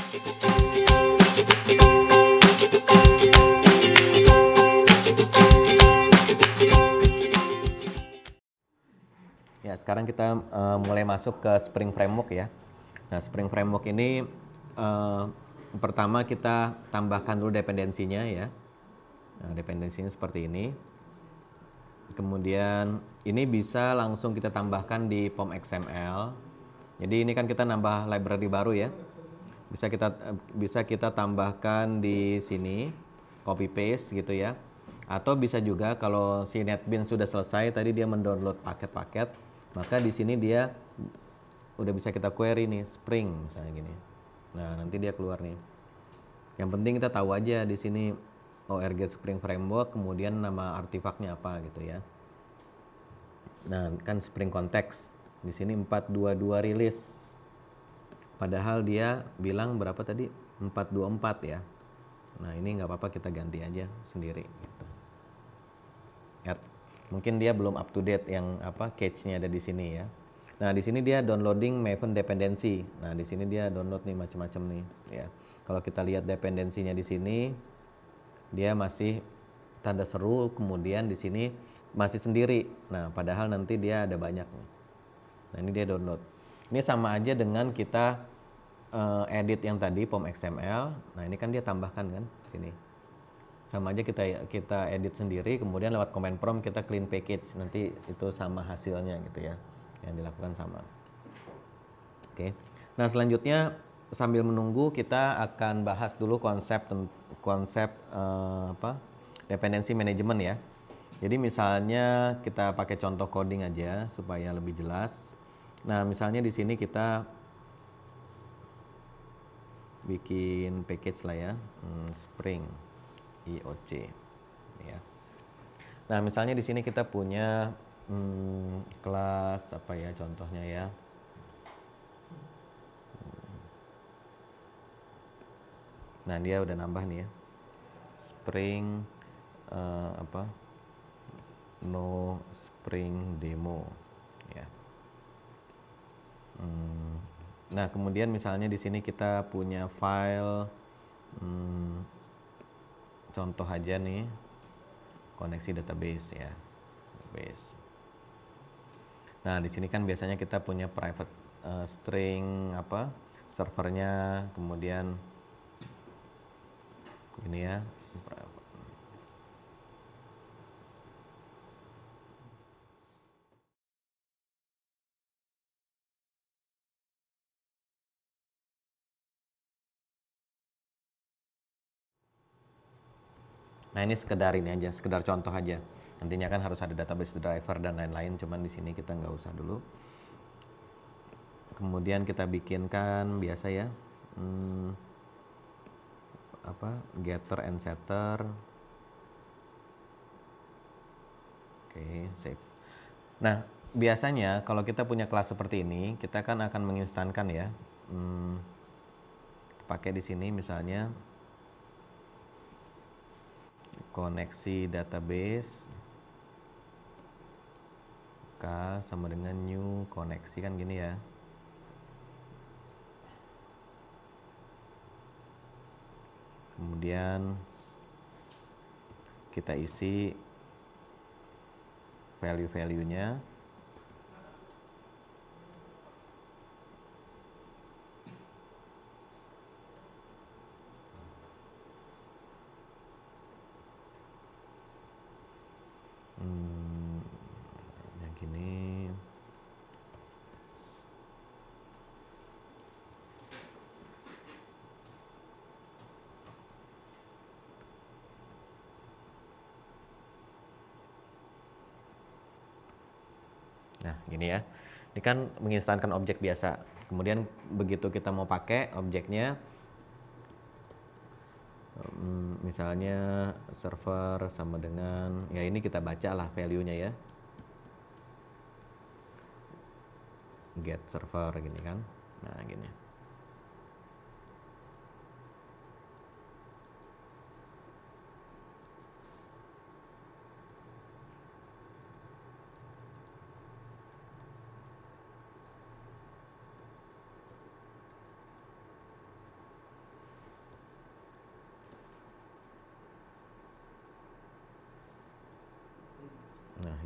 Ya, sekarang kita mulai masuk ke Spring Framework ya. Nah, Spring Framework ini pertama kita tambahkan dulu dependensinya ya. Nah, dependensinya seperti ini. Kemudian ini bisa langsung kita tambahkan di POM XML. Jadi ini kan kita nambah library baru ya. Bisa kita tambahkan di sini, copy paste gitu ya. Atau bisa juga kalau si NetBeans sudah selesai tadi dia mendownload paket-paket, maka di sini dia udah bisa kita query nih Spring misalnya gini. Nah, nanti dia keluar nih. Yang penting kita tahu aja di sini ORG Spring Framework, kemudian nama artefaknya apa gitu ya. Nah, kan Spring Context. Di sini 422 rilis. Padahal dia bilang berapa tadi? 424 ya. Nah, ini nggak apa-apa kita ganti aja sendiri gitu. Mungkin dia belum up to date yang cache-nya ada di sini ya. Nah, di sini dia downloading Maven dependency. Nah, di sini dia download nih macam-macam nih ya. Kalau kita lihat dependensinya di sini dia masih tanda seru, kemudian di sini masih sendiri. Nah, padahal nanti dia ada banyak nih. Nah, ini dia download. Ini sama aja dengan kita edit yang tadi POM XML. Nah, ini kan dia tambahkan kan sini. Sama aja kita edit sendiri, kemudian lewat command prompt kita clean package, nanti itu sama hasilnya gitu ya, yang dilakukan sama. Oke. Nah, selanjutnya sambil menunggu kita akan bahas dulu konsep dependency management ya. Jadi misalnya kita pakai contoh coding aja supaya lebih jelas. Nah, misalnya di sini kita bikin package lah ya, Spring IOC ya. Nah, misalnya di sini kita punya kelas apa ya contohnya ya. Nah, dia udah nambah nih ya. Spring no Spring demo ya. Nah, kemudian misalnya di sini kita punya file contoh aja nih, koneksi database ya, database. Nah, di sini kan biasanya kita punya private string servernya, kemudian ini ya. Nah, ini sekedar contoh aja. Nantinya kan harus ada database driver dan lain-lain, cuman di sini kita nggak usah dulu. Kemudian kita bikinkan biasa ya, getter and setter. Oke, save. Nah, biasanya kalau kita punya kelas seperti ini, kita kan akan menginstankan ya. Pakai di sini misalnya koneksi database K sama dengan new koneksi kan gini ya. Kemudian kita isi value-value-nya. Yang gini. Nah, gini ya. Ini kan menginstankan objek biasa. Kemudian begitu kita mau pakai objeknya, misalnya server sama dengan, ya ini kita baca lah value-nya ya. Get server gini kan. Nah, gini.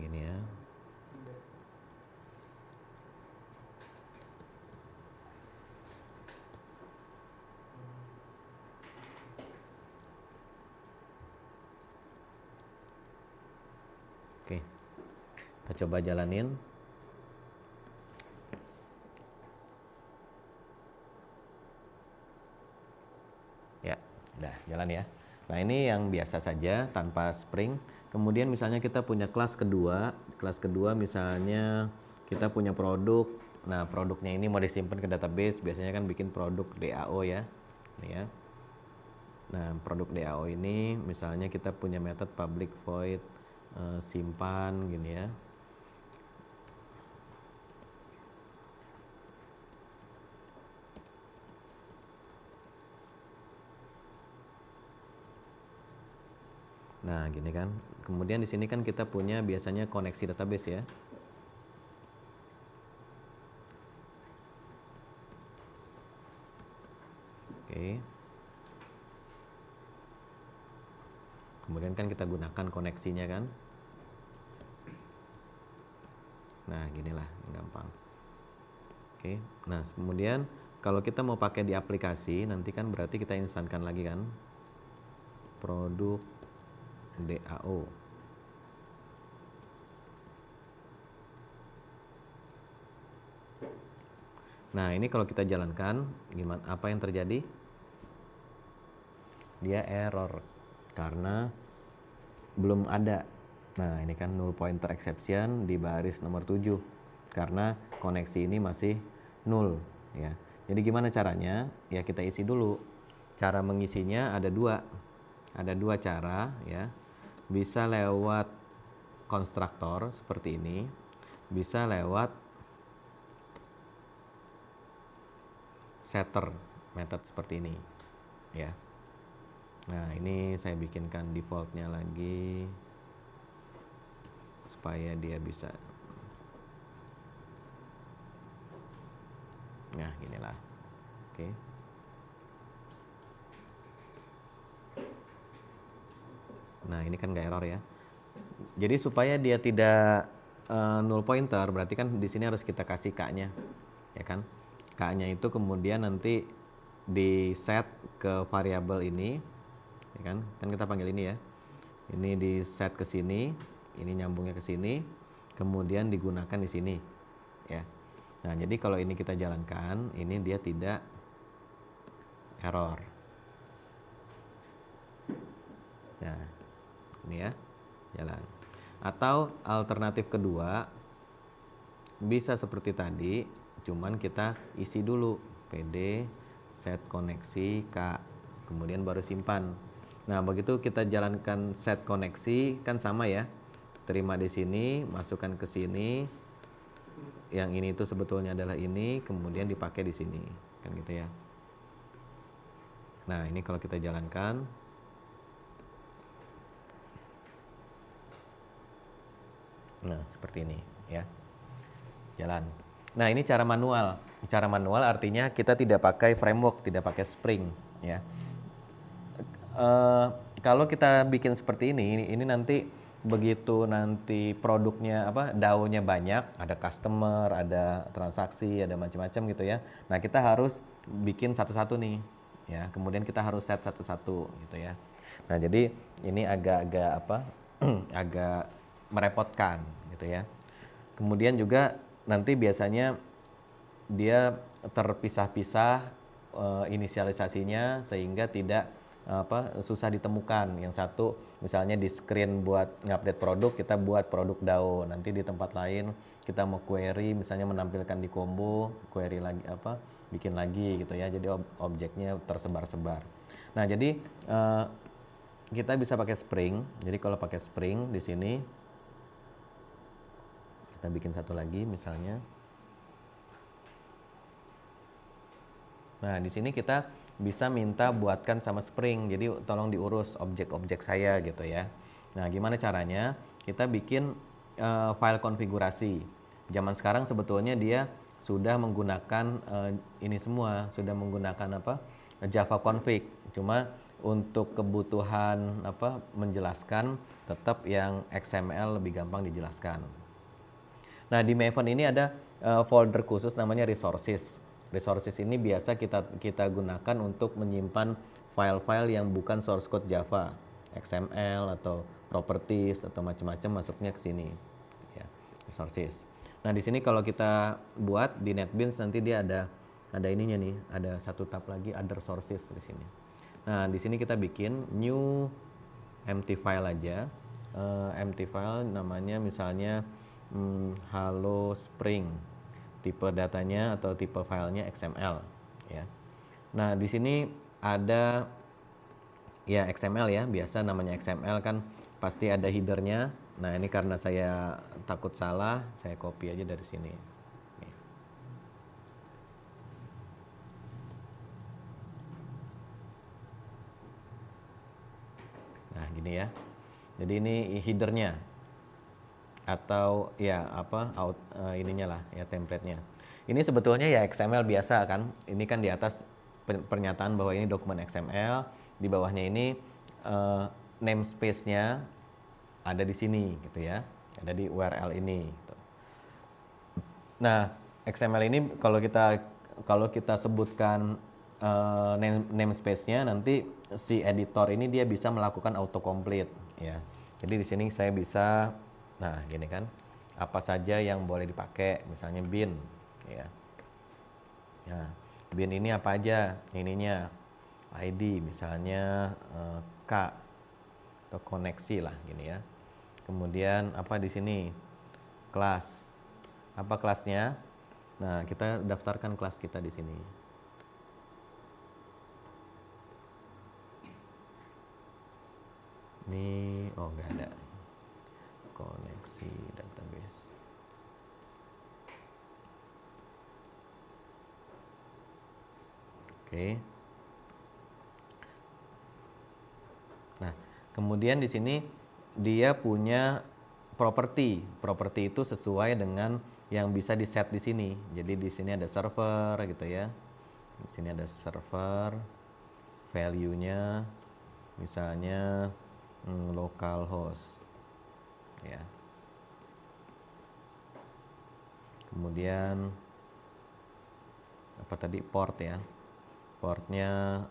gini ya. Oke, kita coba jalanin. Ya, udah jalan ya. Nah, ini yang biasa saja tanpa Spring. Kemudian misalnya kita punya kelas kedua misalnya kita punya produk. Nah, produknya ini mau disimpan ke database, biasanya kan bikin produk DAO ya. Ini ya. Nah, produk DAO ini misalnya kita punya method public void simpan gini ya. Nah, gini kan. Kemudian di sini kan kita punya biasanya koneksi database ya. Oke. Kemudian kan kita gunakan koneksinya kan. Nah, ginilah gampang. Oke. Nah, kemudian kalau kita mau pakai di aplikasi, nanti kan berarti kita instankan lagi kan. Produk DAO. Nah, ini kalau kita jalankan, gimana? Apa yang terjadi? Dia error karena belum ada. Nah, ini kan null pointer exception di baris nomor 7 karena koneksi ini masih null ya. Jadi gimana caranya? Ya kita isi dulu. Cara mengisinya ada dua cara ya. Bisa lewat konstruktor seperti ini, bisa lewat setter method seperti ini ya. Nah, ini saya bikinkan defaultnya lagi supaya dia bisa. Nah, inilah. Oke. Nah, ini kan nggak error ya. Jadi supaya dia tidak null pointer, berarti kan di sini harus kita kasih K-nya, ya kan? K-nya itu kemudian nanti di set ke variabel ini, ya kan? Kan kita panggil ini ya. Ini di set ke sini, ini nyambungnya ke sini, kemudian digunakan di sini, ya. Nah, jadi kalau ini kita jalankan, ini dia tidak error. Nah, ini ya, jalan. Atau alternatif kedua bisa seperti tadi, cuman kita isi dulu pd set koneksi K, kemudian baru simpan. Nah, begitu kita jalankan set koneksi kan sama ya, terima di sini, masukkan ke sini, yang ini itu sebetulnya adalah ini, kemudian dipakai di sini, kan gitu ya. Nah, ini kalau kita jalankan, nah seperti ini ya, jalan. Nah, ini cara manual. Cara manual artinya kita tidak pakai framework, tidak pakai Spring ya. Kalau kita bikin seperti ini nanti begitu nanti produknya DAO-nya banyak, ada customer, ada transaksi, ada macam-macam gitu ya. Nah, kita harus bikin satu-satu nih ya. Kemudian kita harus set satu-satu gitu ya. Nah, jadi ini agak agak merepotkan gitu ya. Kemudian juga nanti biasanya dia terpisah-pisah inisialisasinya sehingga tidak susah ditemukan. Yang satu misalnya di screen buat ngupdate produk, kita buat produk DAO. Nanti di tempat lain kita mau query misalnya menampilkan di combo, query lagi bikin lagi gitu ya. Jadi objeknya tersebar-sebar. Nah, jadi kita bisa pakai Spring. Jadi kalau pakai Spring di sini kita bikin satu lagi misalnya. Nah, di sini kita bisa minta buatkan sama Spring. Jadi tolong diurus objek-objek saya gitu ya. Nah, gimana caranya? Kita bikin file konfigurasi. Zaman sekarang sebetulnya dia sudah menggunakan ini semua, sudah menggunakan Java config. Cuma untuk kebutuhan menjelaskan tetap yang XML lebih gampang dijelaskan. Nah, di Maven ini ada folder khusus namanya resources. Resources ini biasa kita gunakan untuk menyimpan file-file yang bukan source code Java, XML atau properties atau macam-macam masuknya ke sini. Ya, resources. Nah, di sini kalau kita buat di NetBeans nanti dia ada ininya nih, ada satu tab lagi other sources di sini. Nah, di sini kita bikin new empty file aja. Empty file namanya misalnya Halo Spring. Tipe datanya atau tipe filenya XML ya. Nah, di sini ada ya XML ya, biasa namanya XML kan pasti ada headernya. Nah, ini karena saya takut salah, saya copy aja dari sini. Nah, gini ya. Jadi ini headernya atau ya ininya lah ya, template-nya. Ini sebetulnya ya XML biasa kan. Ini kan di atas pernyataan bahwa ini dokumen XML, di bawahnya ini namespace-nya ada di sini gitu ya. Ada di URL ini gitu. Nah, XML ini kalau kita sebutkan namespace-nya, nanti si editor ini dia bisa melakukan autocomplete ya. Jadi di sini saya bisa, nah gini kan, apa saja yang boleh dipakai, misalnya bin ya. Nah, bin ini apa aja ininya, ID misalnya K atau koneksi lah gini ya. Kemudian apa di sini, kelas, apa kelasnya. Nah, kita daftarkan kelas kita di sini. Ini nggak ada koneksi database. Oke. Nah, kemudian di sini dia punya properti. Properti itu sesuai dengan yang bisa di set di sini. Jadi di sini ada server gitu ya. Di sini ada server, value-nya misalnya localhost ya. Kemudian apa tadi, port ya. Portnya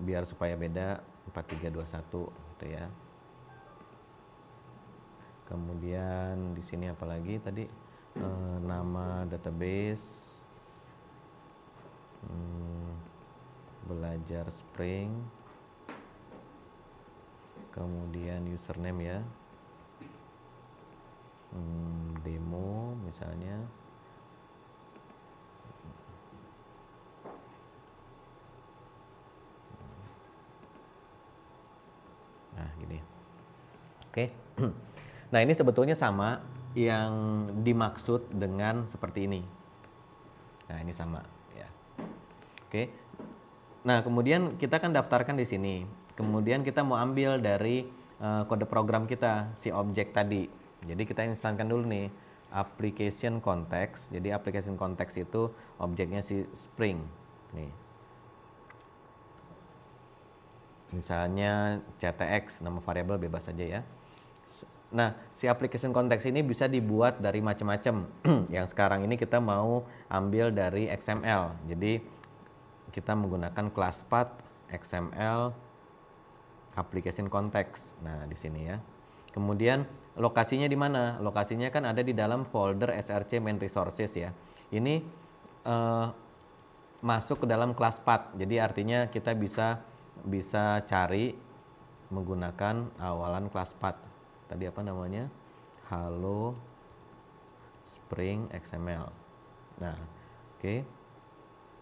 biar supaya beda 4321 gitu ya. Kemudian di sini apalagi tadi, nama database, belajar Spring, kemudian username ya, demo misalnya. Nah gini, oke. Nah, ini sebetulnya sama yang dimaksud dengan seperti ini. Nah, ini sama ya. Oke. Nah, kemudian kita kan daftarkan di sini. Kemudian kita mau ambil dari kode program kita, si objek tadi. Jadi kita instankan dulu nih application context. Jadi application context itu objeknya si Spring. Nih. Misalnya CTX, nama variabel bebas saja ya. Nah, si application context ini bisa dibuat dari macam-macam. Yang sekarang ini kita mau ambil dari XML. Jadi kita menggunakan class path XML application context. Nah, di sini ya. Kemudian lokasinya di mana? Lokasinya kan ada di dalam folder src main resources ya. Ini masuk ke dalam class path. Jadi artinya kita bisa cari menggunakan awalan class path. Tadi apa namanya? Halo Spring XML. Nah, oke.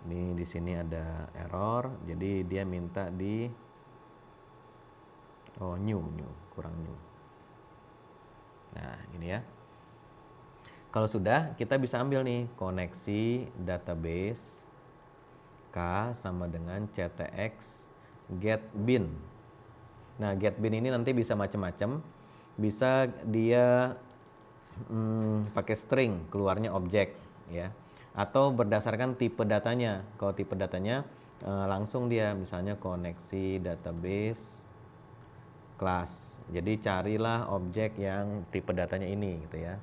Ini di sini ada error. Jadi dia minta di new, kurang new. Nah, ini ya. Kalau sudah, kita bisa ambil nih koneksi database K sama dengan CTX get bin. Nah, get bin ini nanti bisa macam-macam. Bisa dia pakai string, keluarnya objek ya. Atau berdasarkan tipe datanya. Kalau tipe datanya langsung dia misalnya koneksi database kelas. Jadi carilah objek yang tipe datanya ini gitu ya.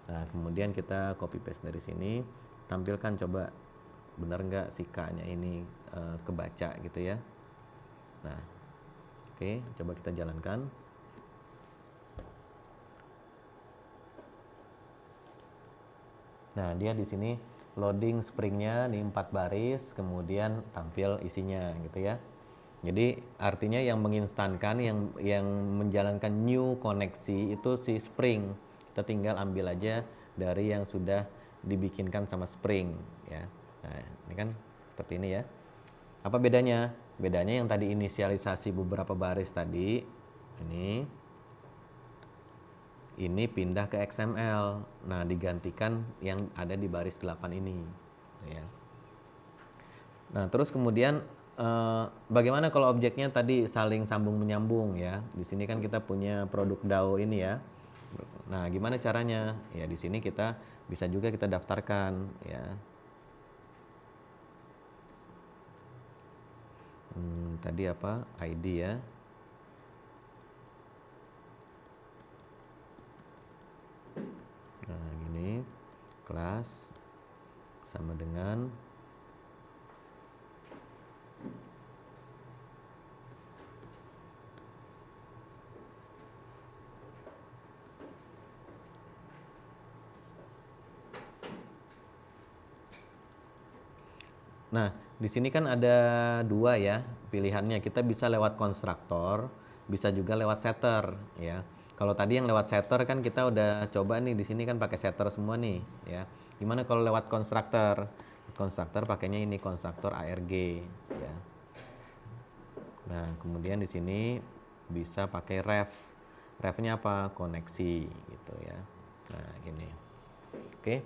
Nah, kemudian kita copy paste dari sini, tampilkan coba benar nggak si K-nya ini kebaca gitu ya. Nah, oke, coba kita jalankan. Nah, dia di sini loading springnya di 4 baris, kemudian tampil isinya gitu ya. Jadi artinya yang menginstankan, yang menjalankan new koneksi itu si Spring. Kita tinggal ambil aja dari yang sudah dibikinkan sama Spring ya. Nah, ini kan seperti ini ya. Apa bedanya? Bedanya yang tadi inisialisasi beberapa baris tadi ini pindah ke XML. Nah, digantikan yang ada di baris 8 ini ya. Nah, terus kemudian bagaimana kalau objeknya tadi saling sambung menyambung ya? Di sini kan kita punya produk DAO ini ya. Nah, gimana caranya? Ya di sini kita bisa juga kita daftarkan ya. Tadi apa? ID ya. Nah, gini. Kelas sama dengan Nah, di sini kan ada dua ya pilihannya. Kita bisa lewat konstruktor, bisa juga lewat setter ya. Kalau tadi yang lewat setter kan kita udah coba nih, di sini kan pakai setter semua nih ya. Gimana kalau lewat konstruktor? Konstruktor pakainya ini konstruktor ARG ya. Nah, kemudian di sini bisa pakai ref. Refnya apa? Koneksi gitu ya. Nah, gini. Oke.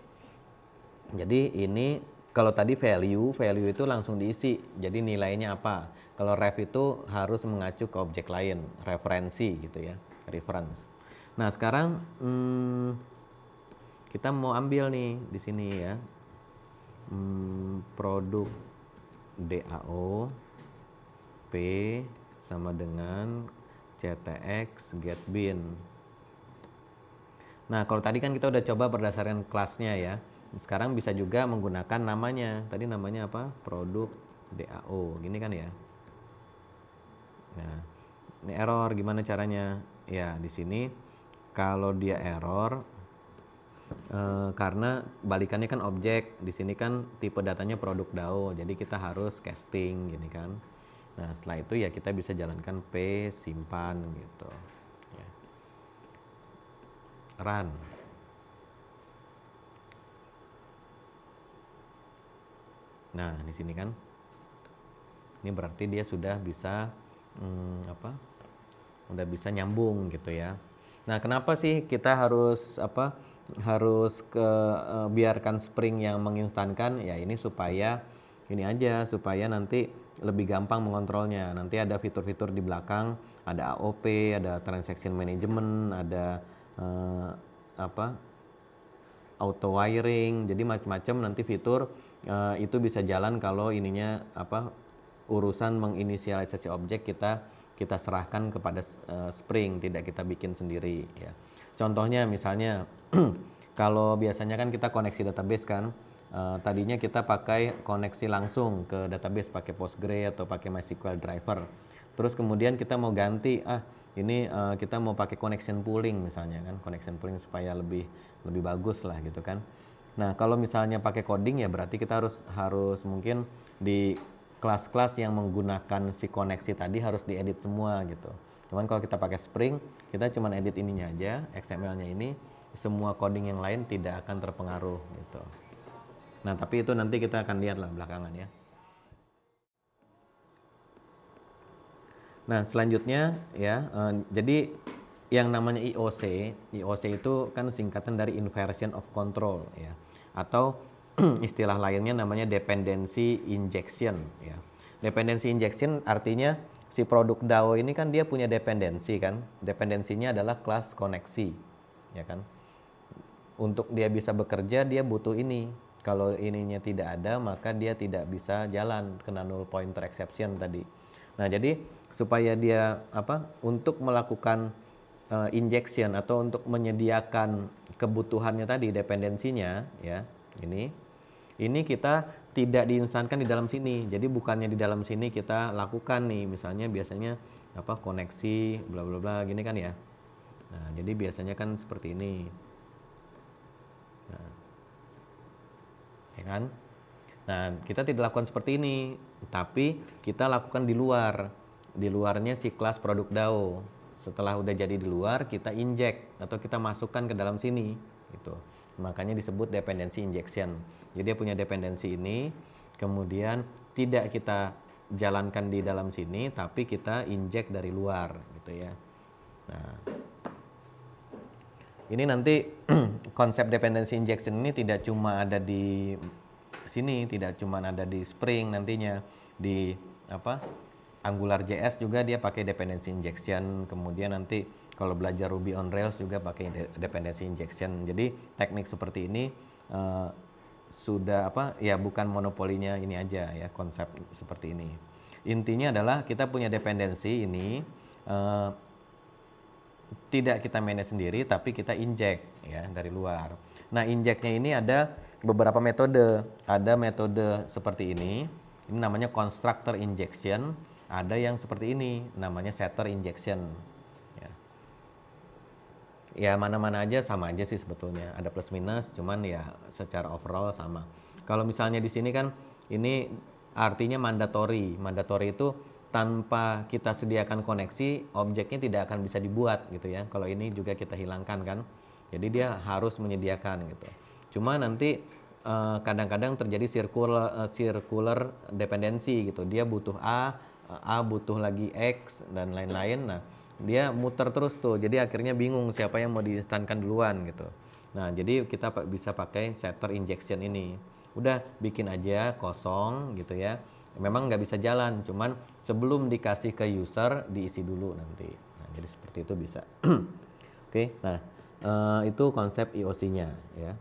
Jadi ini kalau tadi value itu langsung diisi. Jadi nilainya apa? Kalau ref itu harus mengacu ke objek lain, referensi gitu ya, reference. Nah, sekarang kita mau ambil nih di sini ya. Produk DAO P sama dengan CTX get bin. Nah, kalau tadi kan kita udah coba berdasarkan kelasnya ya. Sekarang bisa juga menggunakan namanya. Tadi namanya apa? Produk DAO. Gini kan ya. Nah, ini error gimana caranya? Ya, di sini kalau dia error karena balikannya kan objek. Di sini kan tipe datanya produk DAO. Jadi kita harus casting gini kan. Nah, setelah itu ya kita bisa jalankan P simpan gitu. Ya. Run. Nah, di sini kan, ini berarti dia sudah bisa udah bisa nyambung gitu ya. Nah, kenapa sih kita harus biarkan Spring yang menginstankan? Ya ini supaya ini aja, supaya nanti lebih gampang mengontrolnya. Nanti ada fitur-fitur di belakang, ada AOP, ada transaction management, ada auto wiring, jadi macam-macam nanti fitur itu bisa jalan kalau ininya urusan menginisialisasi objek kita serahkan kepada Spring, tidak kita bikin sendiri ya. Contohnya misalnya kalau biasanya kan kita koneksi database kan, tadinya kita pakai koneksi langsung ke database pakai Postgre atau pakai MySQL driver. Terus kemudian kita mau ganti ini kita mau pakai connection pooling misalnya kan, connection pooling supaya lebih bagus lah gitu kan. Nah, kalau misalnya pakai coding ya berarti kita harus mungkin di kelas-kelas yang menggunakan si koneksi tadi harus diedit semua gitu. Cuman kalau kita pakai Spring, kita cuma edit ininya aja, XML-nya ini, semua coding yang lain tidak akan terpengaruh gitu. Nah, tapi itu nanti kita akan lihat lah belakangan ya. Nah, selanjutnya ya, jadi yang namanya IOC itu kan singkatan dari inversion of control ya, atau istilah lainnya namanya dependency injection ya. Dependency injection artinya si produk DAO ini kan dia punya dependensi kan, dependensinya adalah kelas koneksi ya kan. Untuk dia bisa bekerja dia butuh ini Kalau ininya tidak ada, maka dia tidak bisa jalan, kena null pointer exception tadi. Nah, jadi supaya dia untuk melakukan injection atau untuk menyediakan kebutuhannya tadi, dependensinya ya, ini kita tidak diinstankan di dalam sini. Jadi bukannya di dalam sini kita lakukan nih, misalnya biasanya koneksi bla bla bla gini kan ya. Nah, jadi biasanya kan seperti ini. Nah, ya kan? Nah, kita tidak lakukan seperti ini, tapi kita lakukan di luar. Di luarnya si kelas produk DAO. Setelah udah jadi di luar, kita inject atau kita masukkan ke dalam sini gitu. Makanya disebut dependency injection. Jadi dia punya dependensi ini, kemudian tidak kita jalankan di dalam sini, tapi kita inject dari luar gitu ya. Nah, ini nanti konsep dependency injection ini tidak cuma ada di sini, tidak cuma ada di Spring, nantinya di AngularJS juga dia pakai dependency injection. Kemudian nanti kalau belajar Ruby on Rails juga pakai dependency injection. Jadi teknik seperti ini sudah ya bukan monopolinya ini aja ya, konsep seperti ini. Intinya adalah kita punya dependensi ini tidak kita manage sendiri, tapi kita inject ya dari luar. Nah, injectnya ini ada beberapa metode. Ada metode seperti ini namanya constructor injection. Ada yang seperti ini namanya setter injection. Ya mana-mana aja sama aja sih sebetulnya, ada plus minus, cuman ya secara overall sama. Kalau misalnya di sini kan ini artinya mandatory. Mandatory itu tanpa kita sediakan koneksi, objeknya tidak akan bisa dibuat gitu ya. Kalau ini juga kita hilangkan kan. Jadi dia harus menyediakan gitu. Cuma nanti kadang-kadang terjadi circular dependency gitu. Dia butuh A butuh lagi X dan lain-lain. Nah, dia muter terus tuh. Jadi akhirnya bingung siapa yang mau diinstankan duluan gitu. Nah, jadi kita bisa pakai setter injection ini. Udah bikin aja kosong gitu ya. Memang nggak bisa jalan, cuman sebelum dikasih ke user diisi dulu nanti. Nah, jadi seperti itu bisa. Oke, nah itu konsep IOC-nya ya.